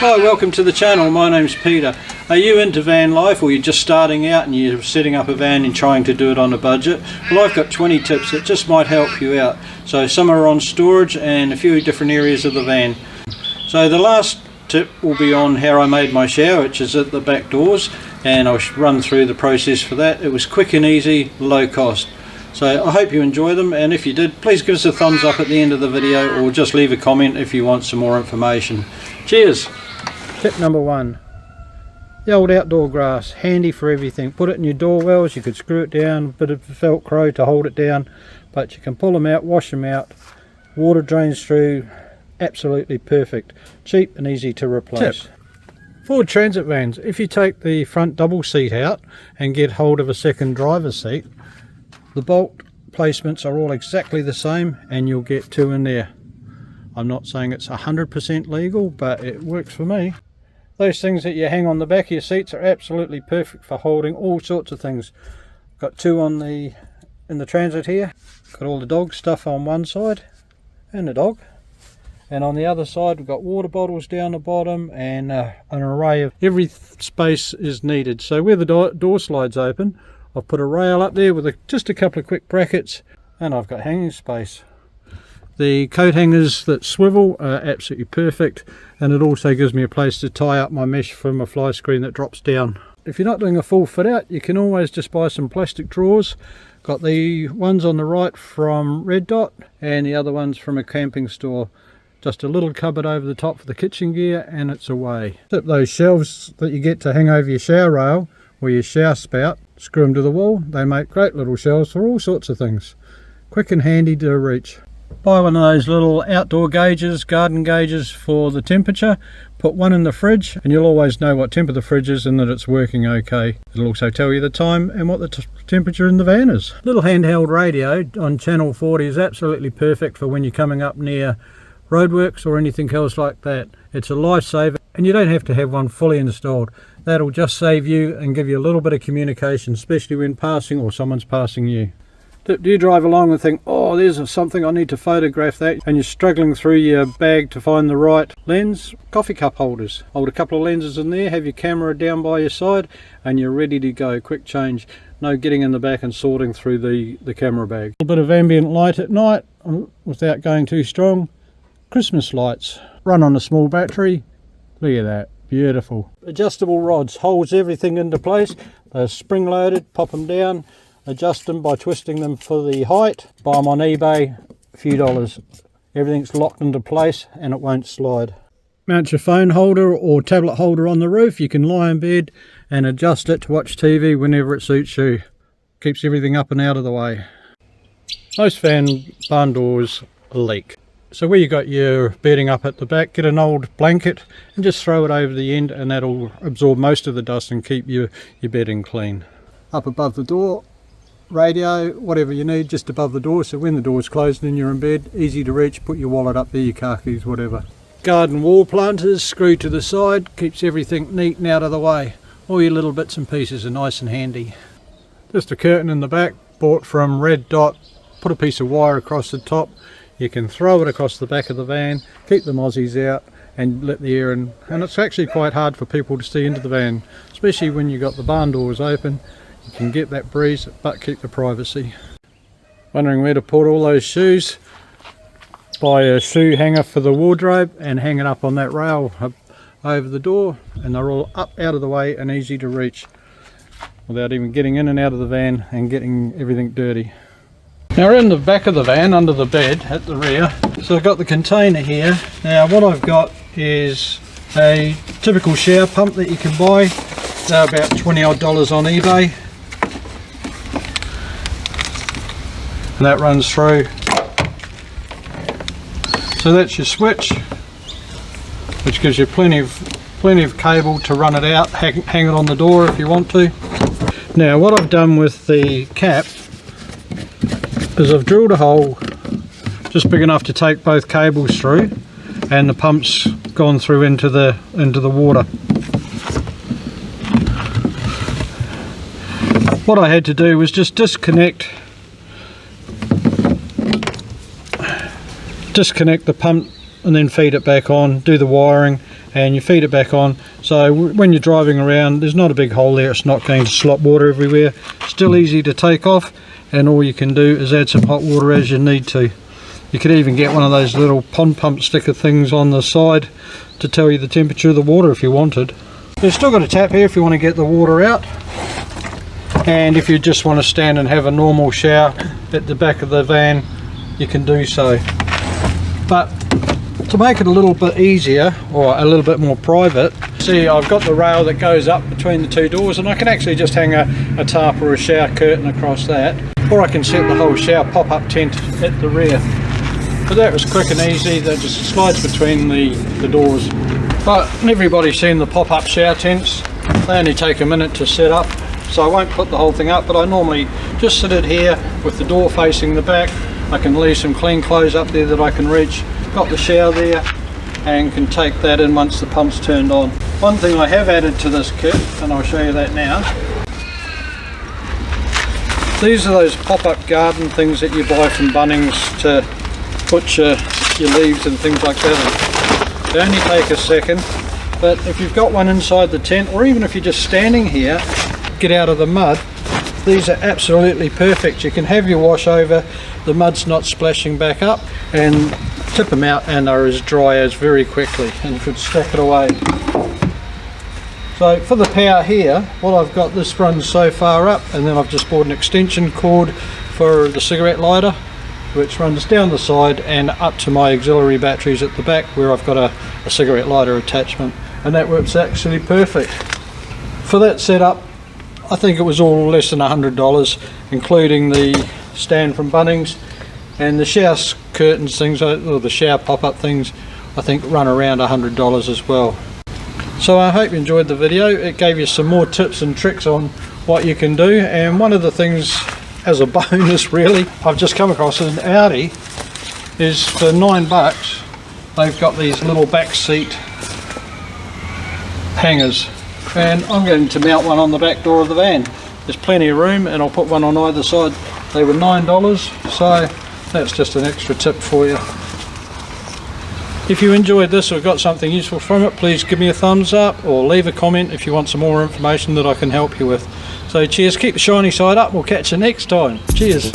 Hi, welcome to the channel. My name's Peter. Are you into van life, or you're just starting out and you're setting up a van and trying to do it on a budget? Well, I've got 20 tips that just might help you out. So some are on storage and a few different areas of the van. So the last tip will be on how I made my shower, which is at the back doors, and I'll run through the process for that. It was quick and easy, low cost. So I hope you enjoy them, and if you did, please give us a thumbs up at the end of the video, or just leave a comment if you want some more information. Cheers! Tip number 1. The old outdoor grass, handy for everything. Put it in your door wells, you could screw it down, a bit of Velcro to hold it down, but you can pull them out, wash them out, water drains through, absolutely perfect. Cheap and easy to replace. Tip. Ford Transit vans, if you take the front double seat out and get hold of a second driver's seat, the bolt placements are all exactly the same and you'll get 2 in there. I'm not saying it's 100% legal, but it works for me. Those things that you hang on the back of your seats are absolutely perfect for holding all sorts of things. Got 2 on in the Transit here. Got all the dog stuff on one side and the dog. And on the other side we've got water bottles down the bottom and an array of every space is needed. So where the door slides open, I've put a rail up there with just a couple of quick brackets, and I've got hanging space. The coat hangers that swivel are absolutely perfect, and it also gives me a place to tie up my mesh from a fly screen that drops down. If you're not doing a full fit out, you can always just buy some plastic drawers. Got the ones on the right from Red Dot and the other ones from a camping store. Just a little cupboard over the top for the kitchen gear, and it's away. Except those shelves that you get to hang over your shower rail or your shower spout, screw them to the wall. They make great little shelves for all sorts of things. Quick and handy to reach. Buy one of those little outdoor gauges, garden gauges for the temperature. Put one in the fridge and you'll always know what temper the fridge is and that it's working okay. It'll also tell you the time and what the temperature in the van is. Little handheld radio on channel 40 is absolutely perfect for when you're coming up near roadworks or anything else like that. It's a lifesaver, and you don't have to have one fully installed. That'll just save you and give you a little bit of communication, especially when passing or someone's passing you. Do you drive along and think, oh, there's something, I need to photograph that, and you're struggling through your bag to find the right lens? Coffee cup holders. Hold a couple of lenses in there, have your camera down by your side, and you're ready to go. Quick change. No getting in the back and sorting through the camera bag. A bit of ambient light at night without going too strong. Christmas lights. Run on a small battery. Look at that. Beautiful. Adjustable rods. Holds everything into place. They're spring loaded. Pop them down. Adjust them by twisting them for the height. Buy them on eBay, a few dollars. Everything's locked into place and it won't slide. Mount your phone holder or tablet holder on the roof. You can lie in bed and adjust it to watch TV whenever it suits you. Keeps everything up and out of the way. Most barn doors leak. So where you got your bedding up at the back, get an old blanket and just throw it over the end, and that'll absorb most of the dust and keep your bedding clean. Up above the door, radio, whatever you need, just above the door, so when the door's closed and you're in bed, easy to reach. Put your wallet up there, your car keys, whatever. Garden wall planters, screw to the side, keeps everything neat and out of the way. All your little bits and pieces are nice and handy. Just a curtain in the back, bought from Red Dot. Put a piece of wire across the top. You can throw it across the back of the van, keep the mozzies out and let the air in. And it's actually quite hard for people to see into the van, especially when you've got the barn doors open. You can get that breeze but keep the privacy. Wondering where to put all those shoes? Buy a shoe hanger for the wardrobe and hang it up on that rail over the door, and they're all up out of the way and easy to reach without even getting in and out of the van and getting everything dirty. Now we're in the back of the van under the bed at the rear. So I've got the container here. Now what I've got is a typical shower pump that you can buy. They're about $20 odd on eBay. And that runs through. So that's your switch, which gives you plenty of cable to run it out. Hang it on the door if you want to. Now what I've done with the cap is I've drilled a hole just big enough to take both cables through, and the pump's gone through into the water. What I had to do was just disconnect the pump and then feed it back on, do the wiring, and you feed it back on. So when you're driving around, there's not a big hole there, it's not going to slop water everywhere. Still easy to take off, and all you can do is add some hot water as you need to. You could even get one of those little pond pump sticker things on the side to tell you the temperature of the water if you wanted. You've still got a tap here if you want to get the water out, and if you just want to stand and have a normal shower at the back of the van, you can do so. But to make it a little bit easier, or a little bit more private, see, I've got the rail that goes up between the two doors, and I can actually just hang a tarp or a shower curtain across that, or I can set the whole shower pop-up tent at the rear. But that was quick and easy, that just slides between the doors. But everybody's seen the pop-up shower tents, they only take a minute to set up, so I won't put the whole thing up, but I normally just sit it here with the door facing the back. I can leave some clean clothes up there that I can reach, got the shower there, and can take that in once the pump's turned on. One thing I have added to this kit, and I'll show you that now, these are those pop-up garden things that you buy from Bunnings to put your leaves and things like that in. They only take a second, but if you've got one inside the tent, or even if you're just standing here, get out of the mud, these are absolutely perfect. You can have your wash over, the mud's not splashing back up, and tip them out and they're as dry as very quickly, and you could stack it away. So for the power here, what I've got, this runs so far up, and then I've just bought an extension cord for the cigarette lighter, which runs down the side and up to my auxiliary batteries at the back, where I've got a cigarette lighter attachment, and that works actually perfect. For that setup, I think it was all less than $100, including the stand from Bunnings, and the shower curtains things, or the shower pop-up things, I think run around $100 as well. So I hope you enjoyed the video. It gave you some more tips and tricks on what you can do, and one of the things as a bonus really, I've just come across in Audi, is for $9 they've got these little back seat hangers, and I'm going to mount one on the back door of the van. There's plenty of room, and I'll put one on either side. They were $9, so that's just an extra tip for you. If you enjoyed this or got something useful from it, please give me a thumbs up, or leave a comment if you want some more information that I can help you with. So cheers, keep the shiny side up, we'll catch you next time. Cheers.